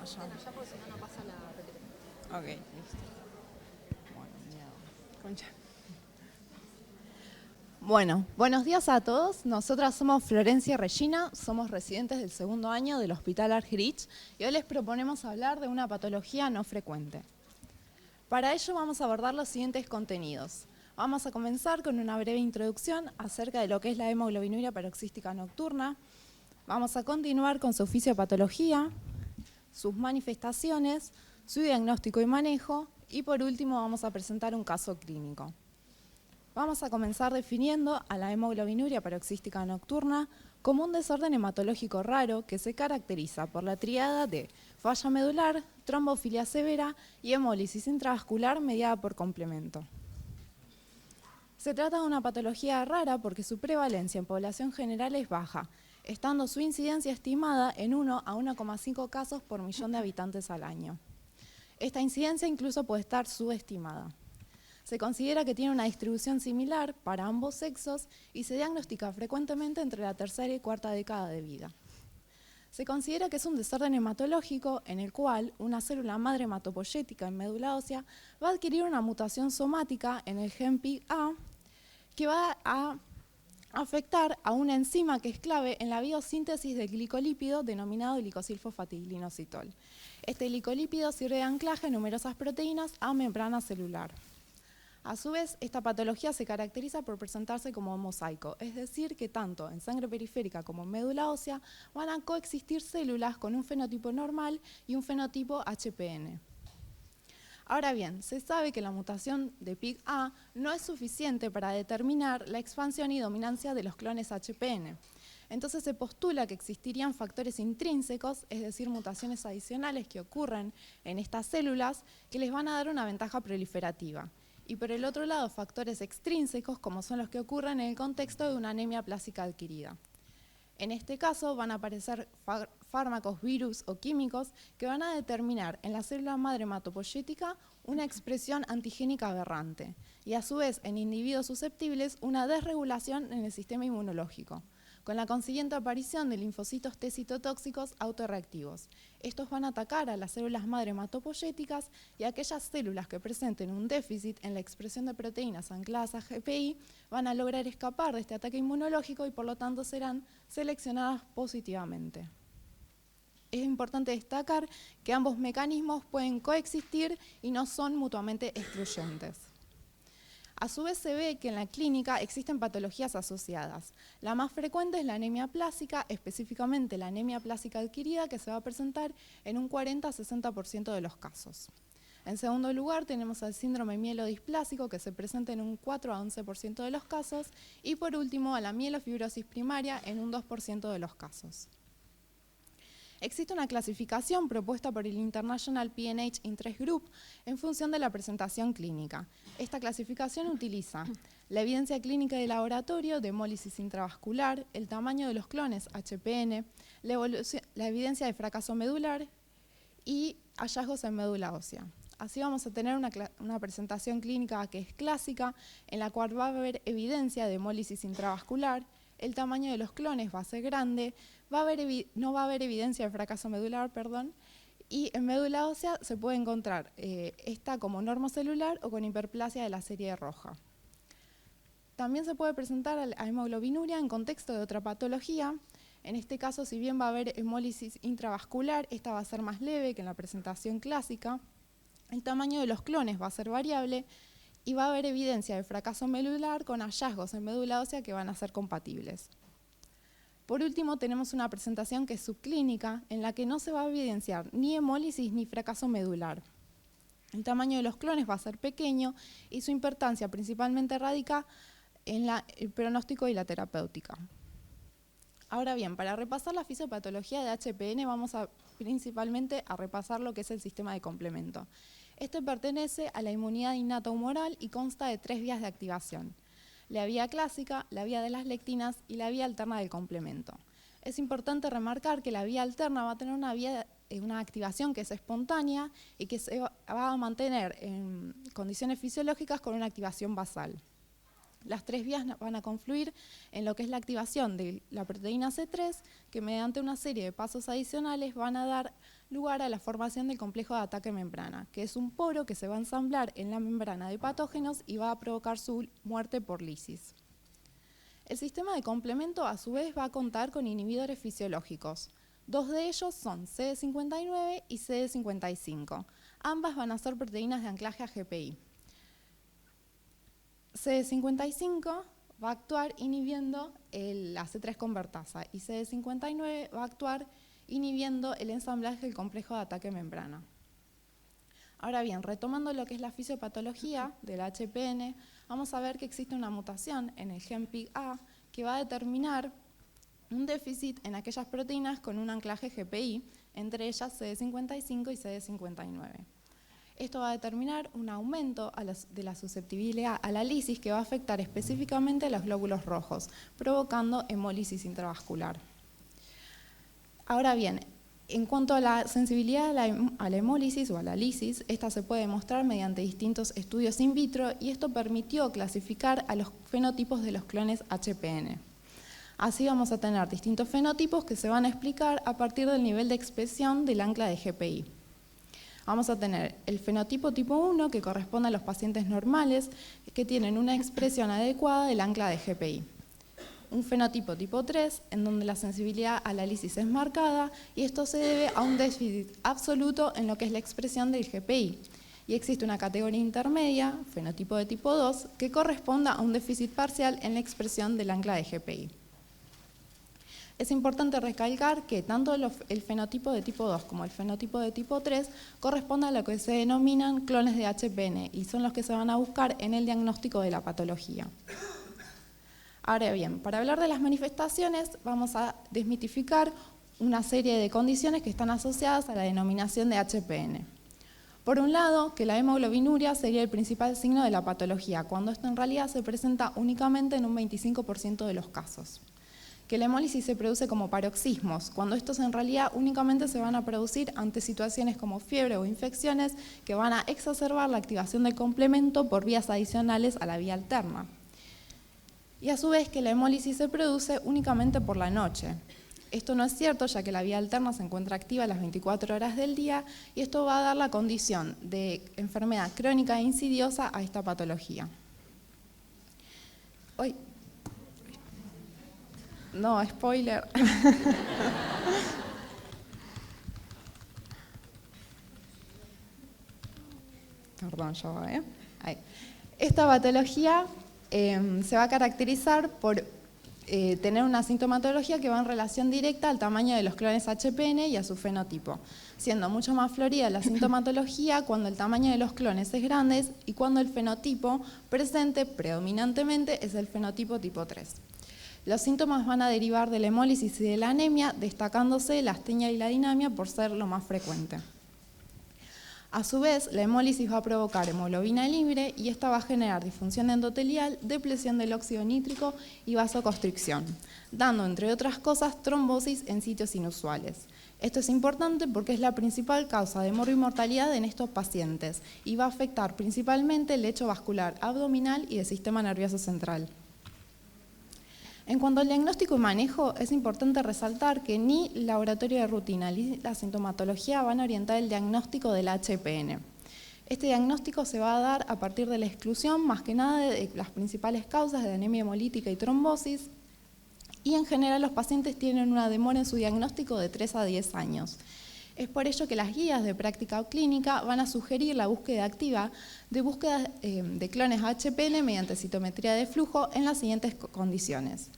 allá. Bueno, ya porque si no, no pasa la repetición. Ok, listo. Bueno, miedo. Concha. Bueno, buenos días a todos. Nosotras somos Florencia y Regina, somos residentes del segundo año del Hospital Argerich y hoy les proponemos hablar de una patología no frecuente. Para ello vamos a abordar los siguientes contenidos. Vamos a comenzar con una breve introducción acerca de lo que es la hemoglobinuria paroxística nocturna. Vamos a continuar con su fisiopatología, sus manifestaciones, su diagnóstico y manejo y por último vamos a presentar un caso clínico. Vamos a comenzar definiendo a la hemoglobinuria paroxística nocturna como un desorden hematológico raro que se caracteriza por la tríada de falla medular, trombofilia severa y hemólisis intravascular mediada por complemento. Se trata de una patología rara porque su prevalencia en población general es baja, estando su incidencia estimada en 1 a 1,5 casos por millón de habitantes al año. Esta incidencia incluso puede estar subestimada. Se considera que tiene una distribución similar para ambos sexos y se diagnostica frecuentemente entre la tercera y cuarta década de vida. Se considera que es un desorden hematológico en el cual una célula madre hematopoyética en médula ósea va a adquirir una mutación somática en el gen PIK-A que va a afectar a una enzima que es clave en la biosíntesis del glicolípido denominado glicosilfosfatidilinositol. Este glicolípido sirve de anclaje a numerosas proteínas a membrana celular. A su vez, esta patología se caracteriza por presentarse como mosaico, es decir, que tanto en sangre periférica como en médula ósea van a coexistir células con un fenotipo normal y un fenotipo HPN. Ahora bien, se sabe que la mutación de PIK-A no es suficiente para determinar la expansión y dominancia de los clones HPN. Entonces se postula que existirían factores intrínsecos, es decir, mutaciones adicionales que ocurren en estas células que les van a dar una ventaja proliferativa. Y por el otro lado, factores extrínsecos, como son los que ocurren en el contexto de una anemia plástica adquirida. En este caso van a aparecer fármacos, virus o químicos que van a determinar en la célula madre hematopoyética una expresión antigénica aberrante y a su vez en individuos susceptibles una desregulación en el sistema inmunológico, con la consiguiente aparición de linfocitos T citotóxicos autorreactivos. Estos van a atacar a las células madre hematopoyéticas y aquellas células que presenten un déficit en la expresión de proteínas ancladas a GPI van a lograr escapar de este ataque inmunológico y por lo tanto serán seleccionadas positivamente. Es importante destacar que ambos mecanismos pueden coexistir y no son mutuamente excluyentes. A su vez se ve que en la clínica existen patologías asociadas. La más frecuente es la anemia plásica, específicamente la anemia plásica adquirida, que se va a presentar en un 40 a 60% de los casos. En segundo lugar tenemos al síndrome mielodisplásico, que se presenta en un 4 a 11% de los casos, y por último a la mielofibrosis primaria en un 2% de los casos. Existe una clasificación propuesta por el International PNH Interest Group en función de la presentación clínica. Esta clasificación utiliza la evidencia clínica de laboratorio de hemólisis intravascular, el tamaño de los clones HPN, la evidencia de fracaso medular y hallazgos en médula ósea. Así vamos a tener una presentación clínica que es clásica, en la cual va a haber evidencia de hemólisis intravascular, el tamaño de los clones va a ser grande, no va a haber evidencia de fracaso medular, y en médula ósea se puede encontrar esta como normocelular o con hiperplasia de la serie roja. También se puede presentar a hemoglobinuria en contexto de otra patología. En este caso, si bien va a haber hemólisis intravascular, esta va a ser más leve que en la presentación clásica. El tamaño de los clones va a ser variable y va a haber evidencia de fracaso medular con hallazgos en médula ósea que van a ser compatibles. Por último, tenemos una presentación que es subclínica, en la que no se va a evidenciar ni hemólisis ni fracaso medular. El tamaño de los clones va a ser pequeño y su importancia principalmente radica en el pronóstico y la terapéutica. Ahora bien, para repasar la fisiopatología de HPN vamos principalmente a repasar lo que es el sistema de complemento. Este pertenece a la inmunidad innata humoral y consta de 3 vías de activación: la vía clásica, la vía de las lectinas y la vía alterna del complemento. Es importante remarcar que la vía alterna va a tener una activación que es espontánea y que se va a mantener en condiciones fisiológicas con una activación basal. Las 3 vías van a confluir en lo que es la activación de la proteína C3, que mediante una serie de pasos adicionales van a dar lugar a la formación del complejo de ataque membrana, que es un poro que se va a ensamblar en la membrana de patógenos y va a provocar su muerte por lisis. El sistema de complemento a su vez va a contar con inhibidores fisiológicos. Dos de ellos son CD59 y CD55. Ambas van a ser proteínas de anclaje a GPI. CD55 va a actuar inhibiendo la C3 convertasa y CD59 va a actuar inhibiendo el ensamblaje del complejo de ataque membrana. Ahora bien, retomando lo que es la fisiopatología del HPN, vamos a ver que existe una mutación en el gen PIG-A que va a determinar un déficit en aquellas proteínas con un anclaje GPI, entre ellas CD55 y CD59. Esto va a determinar un aumento de la susceptibilidad a la lisis que va a afectar específicamente a los glóbulos rojos, provocando hemólisis intravascular. Ahora bien, en cuanto a la sensibilidad a la hemólisis o a la lisis, esta se puede demostrar mediante distintos estudios in vitro y esto permitió clasificar a los fenotipos de los clones HPN. Así vamos a tener distintos fenotipos que se van a explicar a partir del nivel de expresión del ancla de GPI. Vamos a tener el fenotipo tipo 1, que corresponde a los pacientes normales que tienen una expresión adecuada del ancla de GPI. Un fenotipo tipo 3, en donde la sensibilidad a la lisis es marcada, y esto se debe a un déficit absoluto en lo que es la expresión del GPI. Y existe una categoría intermedia, fenotipo de tipo 2, que corresponde a un déficit parcial en la expresión del ancla de GPI. Es importante recalcar que tanto el fenotipo de tipo 2 como el fenotipo de tipo 3 corresponden a lo que se denominan clones de HPN y son los que se van a buscar en el diagnóstico de la patología. Ahora bien, para hablar de las manifestaciones vamos a desmitificar una serie de condiciones que están asociadas a la denominación de HPN. Por un lado, que la hemoglobinuria sería el principal signo de la patología, cuando esto en realidad se presenta únicamente en un 25% de los casos. Que la hemólisis se produce como paroxismos, cuando estos en realidad únicamente se van a producir ante situaciones como fiebre o infecciones que van a exacerbar la activación del complemento por vías adicionales a la vía alterna. Y a su vez que la hemólisis se produce únicamente por la noche. Esto no es cierto, ya que la vía alterna se encuentra activa las 24 horas del día y esto va a dar la condición de enfermedad crónica e insidiosa a esta patología. No, spoiler. Perdón, ya va, Ahí. Esta patología se va a caracterizar por tener una sintomatología que va en relación directa al tamaño de los clones HPN y a su fenotipo, siendo mucho más florida la sintomatología cuando el tamaño de los clones es grande y cuando el fenotipo presente predominantemente es el fenotipo tipo 3. Los síntomas van a derivar de la hemólisis y de la anemia, destacándose la astenia y la dinamia por ser lo más frecuente. A su vez, la hemólisis va a provocar hemoglobina libre y esta va a generar disfunción endotelial, depresión del óxido nítrico y vasoconstricción, dando, entre otras cosas, trombosis en sitios inusuales. Esto es importante porque es la principal causa de morbimortalidad en estos pacientes y va a afectar principalmente el lecho vascular abdominal y el sistema nervioso central. En cuanto al diagnóstico y manejo, es importante resaltar que ni el laboratorio de rutina ni la sintomatología van a orientar el diagnóstico del HPN. Este diagnóstico se va a dar a partir de la exclusión, más que nada, de las principales causas de anemia hemolítica y trombosis, y en general los pacientes tienen una demora en su diagnóstico de 3 a 10 años. Es por ello que las guías de práctica clínica van a sugerir la búsqueda activa de búsqueda de clones HPN mediante citometría de flujo en las siguientes condiciones.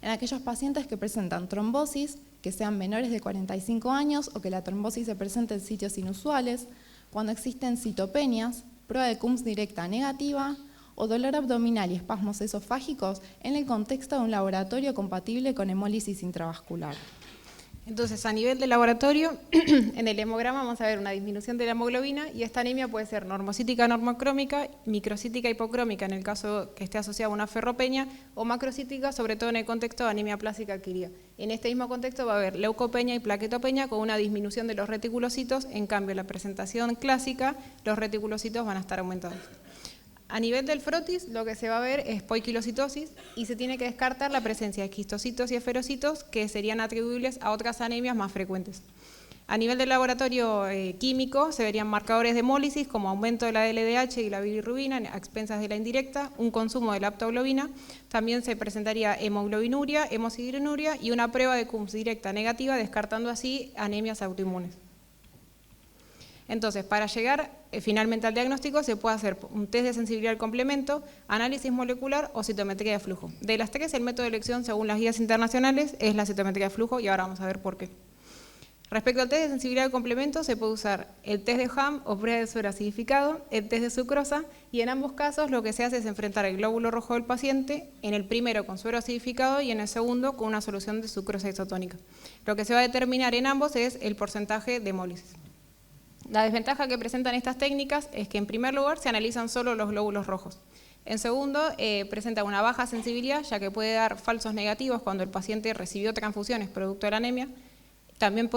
En aquellos pacientes que presentan trombosis, que sean menores de 45 años o que la trombosis se presente en sitios inusuales, cuando existen citopenias, prueba de Coombs directa negativa o dolor abdominal y espasmos esofágicos en el contexto de un laboratorio compatible con hemólisis intravascular. Entonces, a nivel de laboratorio, en el hemograma vamos a ver una disminución de la hemoglobina y esta anemia puede ser normocítica normocrómica, microcítica hipocrómica en el caso que esté asociada a una ferropenia o macrocítica, sobre todo en el contexto de anemia plástica adquirida. En este mismo contexto va a haber leucopenia y plaquetopenia con una disminución de los reticulocitos, en cambio en la presentación clásica los reticulocitos van a estar aumentados. A nivel del frotis, lo que se va a ver es poiquilocitosis y se tiene que descartar la presencia de quistocitos y esferocitos que serían atribuibles a otras anemias más frecuentes. A nivel del laboratorio químico se verían marcadores de hemólisis como aumento de la LDH y la bilirrubina a expensas de la indirecta, un consumo de la aptoglobina, también se presentaría hemoglobinuria, hemosideruria y una prueba de CUMS directa negativa, descartando así anemias autoinmunes. Entonces, para llegar finalmente al diagnóstico se puede hacer un test de sensibilidad al complemento, análisis molecular o citometría de flujo. De las tres, el método de elección según las guías internacionales es la citometría de flujo y ahora vamos a ver por qué. Respecto al test de sensibilidad al complemento, se puede usar el test de Ham o prueba de suero acidificado, el test de sucrosa, y en ambos casos lo que se hace es enfrentar el glóbulo rojo del paciente, en el primero con suero acidificado y en el segundo con una solución de sucrosa isotónica. Lo que se va a determinar en ambos es el porcentaje de hemólisis. La desventaja que presentan estas técnicas es que en primer lugar se analizan solo los glóbulos rojos. En segundo, presenta una baja sensibilidad, ya que puede dar falsos negativos cuando el paciente recibió transfusiones producto de la anemia. También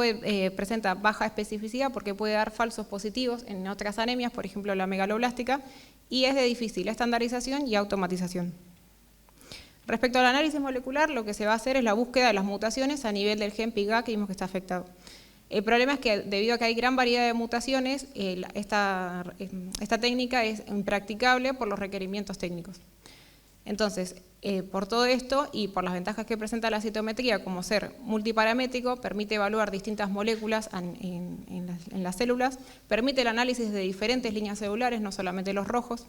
presenta baja especificidad porque puede dar falsos positivos en otras anemias, por ejemplo la megaloblástica, y es de difícil estandarización y automatización. Respecto al análisis molecular, lo que se va a hacer es la búsqueda de las mutaciones a nivel del gen PIGA que vimos que está afectado. El problema es que debido a que hay gran variedad de mutaciones, esta técnica es impracticable por los requerimientos técnicos. Entonces, por todo esto y por las ventajas que presenta la citometría, como ser multiparamétrico, permite evaluar distintas moléculas en las células, permite el análisis de diferentes líneas celulares, no solamente los rojos,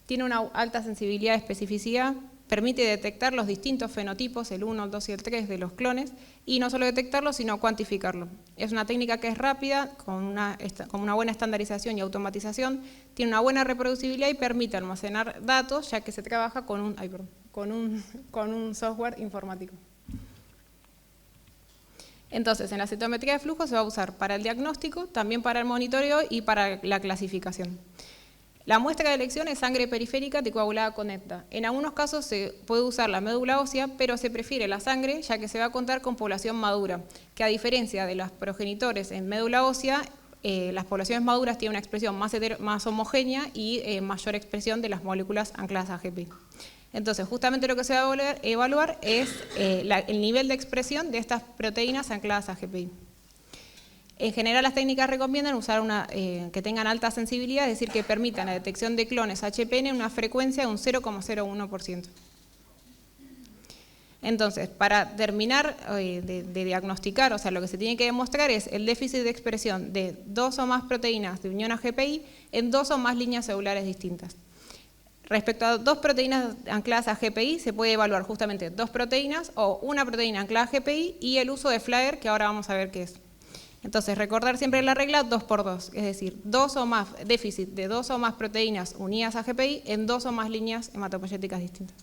tiene una alta sensibilidad y especificidad, permite detectar los distintos fenotipos, el 1, el 2 y el 3 de los clones, y no solo detectarlo, sino cuantificarlo. Es una técnica que es rápida, con una buena estandarización y automatización, tiene una buena reproducibilidad y permite almacenar datos, ya que se trabaja con un software informático. Entonces, en la citometría de flujo se va a usar para el diagnóstico, también para el monitoreo y para la clasificación. La muestra de elección es sangre periférica anticoagulada con ETDA. En algunos casos se puede usar la médula ósea, pero se prefiere la sangre, ya que se va a contar con población madura, que a diferencia de los progenitores en médula ósea, las poblaciones maduras tienen una expresión más homogénea y mayor expresión de las moléculas ancladas a GPI. Entonces, justamente lo que se va a evaluar es el nivel de expresión de estas proteínas ancladas a GPI. En general, las técnicas recomiendan usar que tengan alta sensibilidad, es decir, que permitan la detección de clones HPN en una frecuencia de un 0,01%. Entonces, para terminar de diagnosticar, o sea, lo que se tiene que demostrar es el déficit de expresión de 2 o más proteínas de unión a GPI en 2 o más líneas celulares distintas. Respecto a 2 proteínas ancladas a GPI, se puede evaluar justamente 2 proteínas o una proteína anclada a GPI y el uso de FLAIR, que ahora vamos a ver qué es. Entonces, recordar siempre la regla 2 por 2, es decir, déficit de 2 o más proteínas unidas a GPI en 2 o más líneas hematopoyéticas distintas.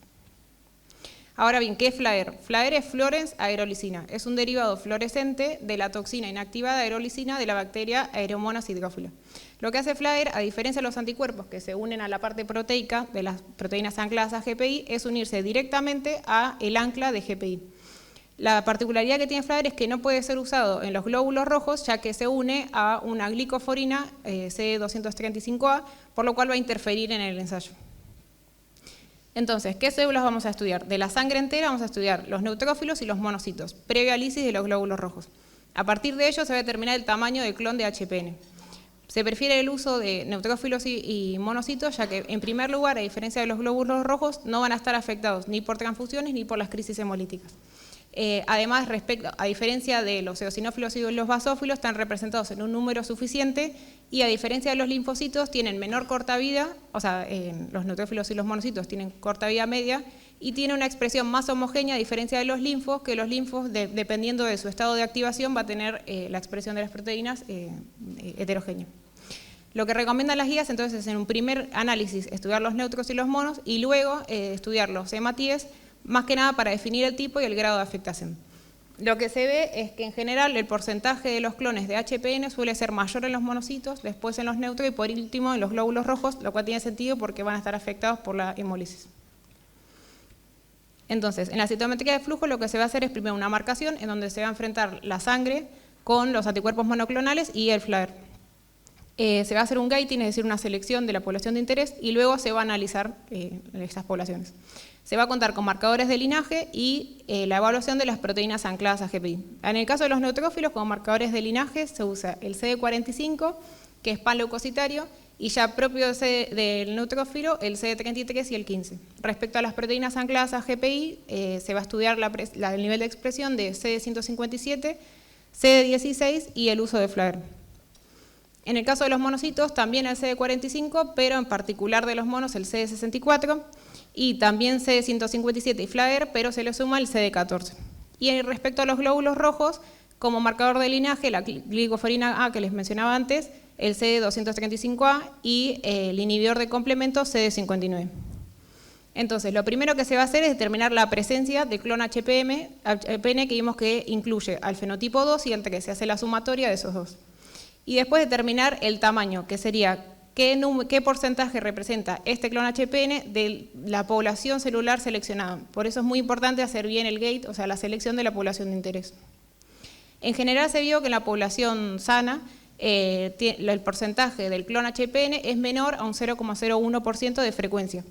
Ahora bien, ¿qué es FLAIR? FLAIR es Florence aerolicina, es un derivado fluorescente de la toxina inactivada aerolicina de la bacteria Aeromonas hydrophila. Lo que hace FLAIR, a diferencia de los anticuerpos que se unen a la parte proteica de las proteínas ancladas a GPI, es unirse directamente al ancla de GPI. La particularidad que tiene FLAIR es que no puede ser usado en los glóbulos rojos, ya que se une a una glicoforina C235A, por lo cual va a interferir en el ensayo. Entonces, ¿qué células vamos a estudiar? De la sangre entera vamos a estudiar los neutrófilos y los monocitos, previa lisis de los glóbulos rojos. A partir de ello se va a determinar el tamaño del clon de HPN. Se prefiere el uso de neutrófilos y monocitos, ya que en primer lugar, a diferencia de los glóbulos rojos, no van a estar afectados ni por transfusiones ni por las crisis hemolíticas. Además, a diferencia de los eosinófilos y los basófilos, están representados en un número suficiente y a diferencia de los linfocitos tienen menor corta vida, o sea, los neutrófilos y los monocitos tienen corta vida media y tienen una expresión más homogénea a diferencia de los linfos, que los linfos, dependiendo de su estado de activación, va a tener la expresión de las proteínas heterogénea. Lo que recomiendan las guías entonces es en un primer análisis estudiar los neutros y los monos y luego estudiar los hematíes, más que nada para definir el tipo y el grado de afectación. Lo que se ve es que en general el porcentaje de los clones de HPN suele ser mayor en los monocitos, después en los neutros y por último en los glóbulos rojos, lo cual tiene sentido porque van a estar afectados por la hemólisis. Entonces, en la citometría de flujo lo que se va a hacer es primero una marcación en donde se va a enfrentar la sangre con los anticuerpos monoclonales y el FLAIR. Se va a hacer un gating, es decir, una selección de la población de interés, y luego se va a analizar estas poblaciones. Se va a contar con marcadores de linaje y la evaluación de las proteínas ancladas a GPI. En el caso de los neutrófilos, como marcadores de linaje, se usa el CD45, que es panleucocitario, y ya propio del neutrófilo, el CD33 y el 15. Respecto a las proteínas ancladas a GPI, se va a estudiar el nivel de expresión de CD157, CD16 y el uso de FLAIR. En el caso de los monocitos, también el CD45, pero en particular de los monos el CD64, y también CD157 y FLAIR, pero se le suma el CD14. Y respecto a los glóbulos rojos, como marcador de linaje, la glicoforina A que les mencionaba antes, el CD235A y el inhibidor de complemento CD59. Entonces, lo primero que se va a hacer es determinar la presencia de clon HPN, que vimos que incluye al fenotipo 2 y al 3, se hace la sumatoria de esos dos. Y después determinar el tamaño, que sería qué porcentaje representa este clon HPN de la población celular seleccionada. Por eso es muy importante hacer bien el gate, o sea, la selección de la población de interés. En general se vio que en la población sana, el porcentaje del clon HPN es menor a un 0,01% de frecuencia.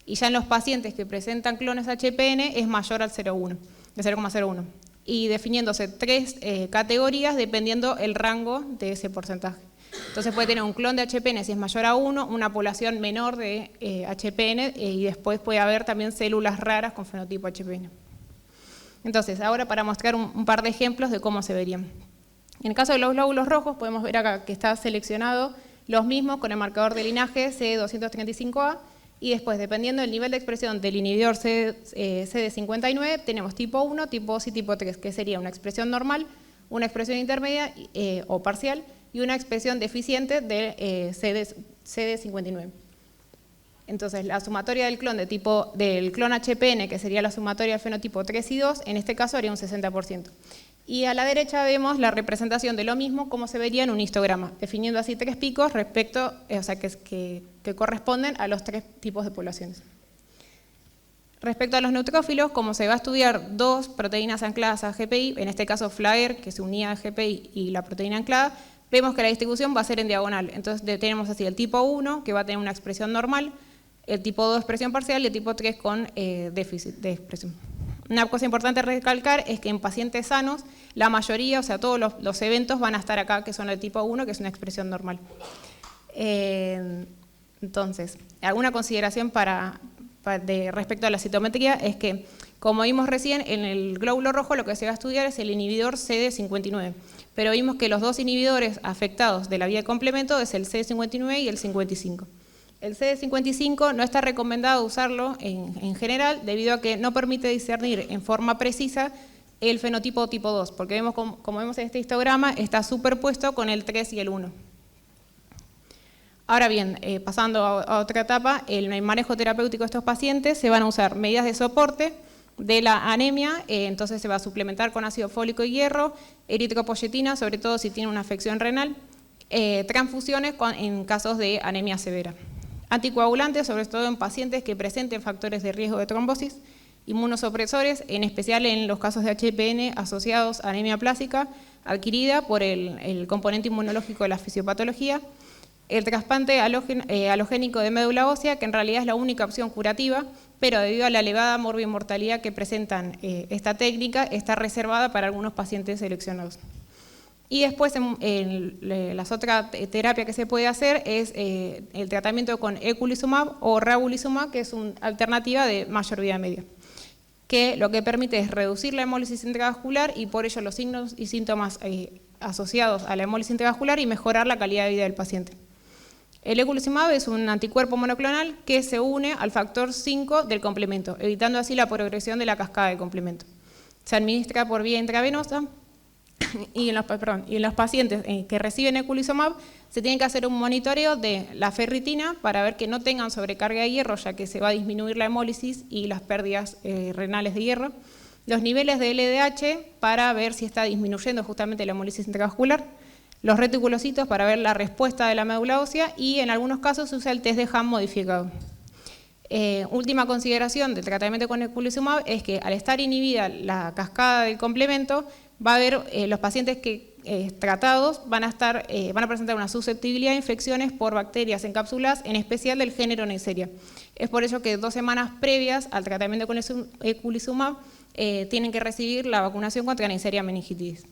Y ya en los pacientes que presentan clones HPN es mayor al 0,01. Y definiéndose 3 categorías dependiendo el rango de ese porcentaje. Entonces puede tener un clon de HPN si es mayor a 1, una población menor de HPN y después puede haber también células raras con fenotipo HPN. Entonces, ahora para mostrar un par de ejemplos de cómo se verían. En el caso de los glóbulos rojos podemos ver acá que está seleccionado los mismos con el marcador de linaje CD235A y después, dependiendo del nivel de expresión del inhibidor CD59, tenemos tipo 1, tipo 2 y tipo 3, que sería una expresión normal, una expresión intermedia o parcial y una expresión deficiente de CD59. Entonces, la sumatoria del clon del clon HPN, que sería la sumatoria del fenotipo 3 y 2, en este caso haría un 60%. Y a la derecha vemos la representación de lo mismo, como se vería en un histograma, definiendo así 3 picos respecto, o sea, que corresponden a los 3 tipos de poblaciones. Respecto a los neutrófilos, como se va a estudiar 2 proteínas ancladas a GPI, en este caso FLAIR, que se unía a GPI, y la proteína anclada, vemos que la distribución va a ser en diagonal. Entonces tenemos así el tipo 1, que va a tener una expresión normal, el tipo 2 expresión parcial y el tipo 3 con déficit de expresión. Una cosa importante a recalcar es que en pacientes sanos, la mayoría, o sea, todos los eventos van a estar acá, que son el tipo 1, que es una expresión normal. Entonces, alguna consideración respecto a la citometría es que, como vimos recién, en el glóbulo rojo lo que se va a estudiar es el inhibidor CD59, pero vimos que los 2 inhibidores afectados de la vía de complemento es el CD59 y el 55. El CD55 no está recomendado usarlo en general debido a que no permite discernir en forma precisa el fenotipo tipo 2, porque vemos, como vemos en este histograma, está superpuesto con el 3 y el 1. Ahora bien, pasando a otra etapa, en el manejo terapéutico de estos pacientes se van a usar medidas de soporte de la anemia, entonces se va a suplementar con ácido fólico y hierro, eritropoyetina, sobre todo si tiene una afección renal, transfusiones en casos de anemia severa. Anticoagulantes, sobre todo en pacientes que presenten factores de riesgo de trombosis, inmunosupresores, en especial en los casos de HPN asociados a anemia plástica adquirida por el componente inmunológico de la fisiopatología, el trasplante halogénico de médula ósea, que en realidad es la única opción curativa, pero debido a la elevada morbimortalidad que presentan esta técnica, está reservada para algunos pacientes seleccionados. Y después, la otra terapia que se puede hacer es el tratamiento con eculizumab o ravulizumab, que es una alternativa de mayor vida media, que lo que permite es reducir la hemólisis intravascular y por ello los signos y síntomas asociados a la hemólisis intravascular y mejorar la calidad de vida del paciente. El eculizumab es un anticuerpo monoclonal que se une al factor 5 del complemento, evitando así la progresión de la cascada de complemento. Se administra por vía intravenosa. Y en los pacientes que reciben eculizumab se tiene que hacer un monitoreo de la ferritina para ver que no tengan sobrecarga de hierro, ya que se va a disminuir la hemólisis y las pérdidas renales de hierro. Los niveles de LDH para ver si está disminuyendo justamente la hemólisis intravascular. Los reticulocitos para ver la respuesta de la médula ósea y en algunos casos se usa el test de Ham modificado. Última consideración del tratamiento con eculizumab es que al estar inhibida la cascada del complemento, va a haber los pacientes que tratados van a presentar una susceptibilidad a infecciones por bacterias encapsuladas, en especial del género Neisseria. Es por ello que 2 semanas previas al tratamiento con eculizumab tienen que recibir la vacunación contra Neisseria meningitidis.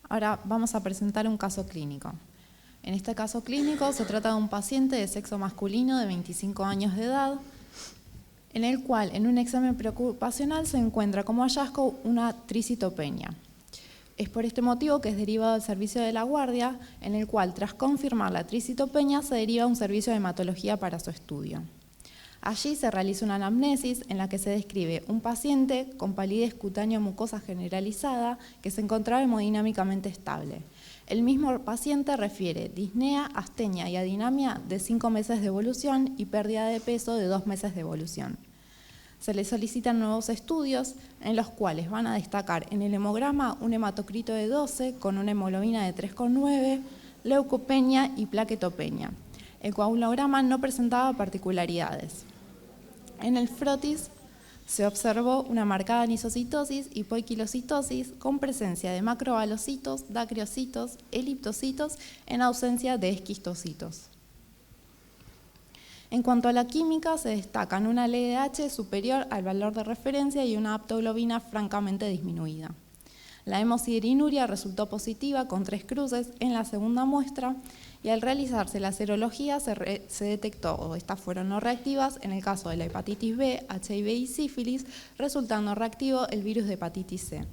Ahora vamos a presentar un caso clínico. En este caso clínico se trata de un paciente de sexo masculino de 25 años de edad, en el cual en un examen preocupacional se encuentra como hallazgo una tricitopenia. Es por este motivo que es derivado al servicio de la guardia, en el cual tras confirmar la tricitopenia se deriva a un servicio de hematología para su estudio. Allí se realiza una anamnesis en la que se describe un paciente con palidez cutánea mucosa generalizada que se encontraba hemodinámicamente estable. El mismo paciente refiere disnea, astenia y adinamia de 5 meses de evolución y pérdida de peso de 2 meses de evolución. Se le solicitan nuevos estudios en los cuales van a destacar en el hemograma un hematocrito de 12 con una hemoglobina de 3,9, leucopenia y plaquetopenia. El coagulograma no presentaba particularidades. En el frotis se observó una marcada anisocitosis y poiquilocitosis con presencia de macrovalocitos, dacriocitos, eliptocitos en ausencia de esquistocitos. En cuanto a la química, se destacan una LDH superior al valor de referencia y una aptoglobina francamente disminuida. La hemosideриnuria resultó positiva con 3 cruces en la segunda muestra y al realizarse la serología se detectó, o estas fueron no reactivas, en el caso de la hepatitis B, HIV y sífilis, resultando reactivo el virus de hepatitis C.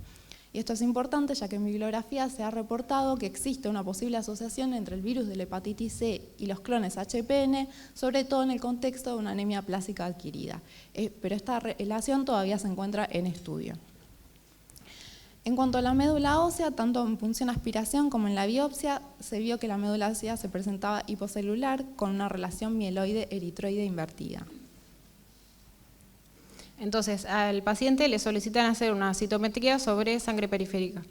Y esto es importante ya que en bibliografía se ha reportado que existe una posible asociación entre el virus de la hepatitis C y los clones HPN, sobre todo en el contexto de una anemia plásica adquirida. Pero esta relación todavía se encuentra en estudio. En cuanto a la médula ósea, tanto en punción aspiración como en la biopsia, se vio que la médula ósea se presentaba hipocelular con una relación mieloide-eritroide invertida. Entonces, al paciente le solicitan hacer una citometría sobre sangre periférica.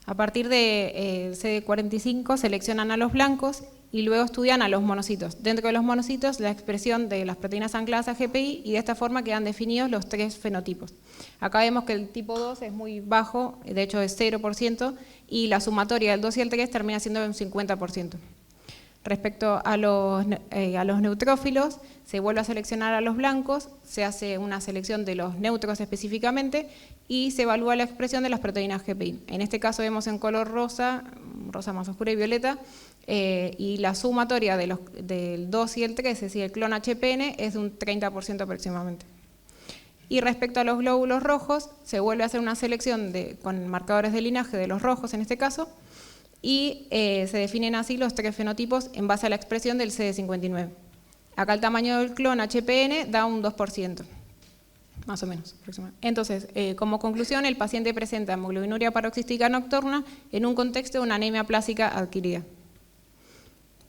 A partir de CD45 seleccionan a los blancos y luego estudian a los monocitos. Dentro de los monocitos, la expresión de las proteínas ancladas a GPI, y de esta forma quedan definidos los 3 fenotipos. Acá vemos que el tipo 2 es muy bajo, de hecho es 0%, y la sumatoria del 2 y el 3 termina siendo un 50%. Respecto a los neutrófilos, se vuelve a seleccionar a los blancos, se hace una selección de los neutros específicamente y se evalúa la expresión de las proteínas GPI. En este caso vemos en color rosa, rosa más oscura y violeta, y la sumatoria del 2 y el 3, es decir, el clon HPN, es de un 30% aproximadamente. Y respecto a los glóbulos rojos, se vuelve a hacer una selección con marcadores de linaje de los rojos en este caso, y se definen así los 3 fenotipos en base a la expresión del CD59. Acá el tamaño del clon HPN da un 2%, más o menos. Entonces, como conclusión, el paciente presenta hemoglobinuria paroxística nocturna en un contexto de una anemia plásica adquirida.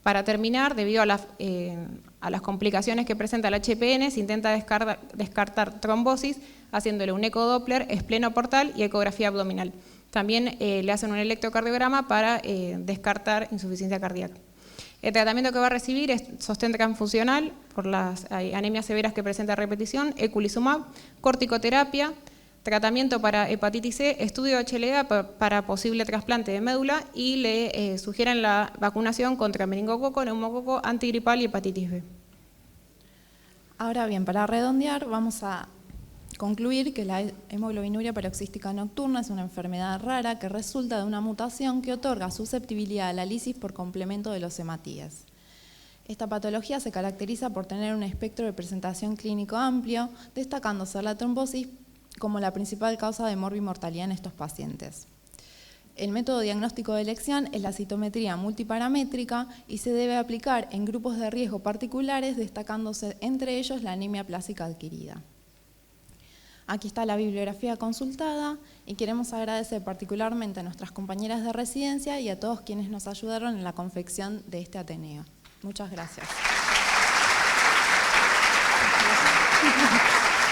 Para terminar, debido a las complicaciones que presenta el HPN, se intenta descartar trombosis haciéndole un ecodoppler, esplenoportal y ecografía abdominal. También le hacen un electrocardiograma para descartar insuficiencia cardíaca. El tratamiento que va a recibir es sostén transfusional por las anemias severas que presenta repetición, eculizumab, corticoterapia, tratamiento para hepatitis C, estudio de HLA para posible trasplante de médula y le sugieren la vacunación contra meningococo, neumococo, antigripal y hepatitis B. Ahora bien, para redondear, vamos a concluir que la hemoglobinuria paroxística nocturna es una enfermedad rara que resulta de una mutación que otorga susceptibilidad a la lisis por complemento de los hematíes. Esta patología se caracteriza por tener un espectro de presentación clínico amplio, destacándose la trombosis como la principal causa de morbimortalidad en estos pacientes. El método diagnóstico de elección es la citometría multiparamétrica y se debe aplicar en grupos de riesgo particulares, destacándose entre ellos la anemia plásica adquirida. Aquí está la bibliografía consultada y queremos agradecer particularmente a nuestras compañeras de residencia y a todos quienes nos ayudaron en la confección de este Ateneo. Muchas gracias.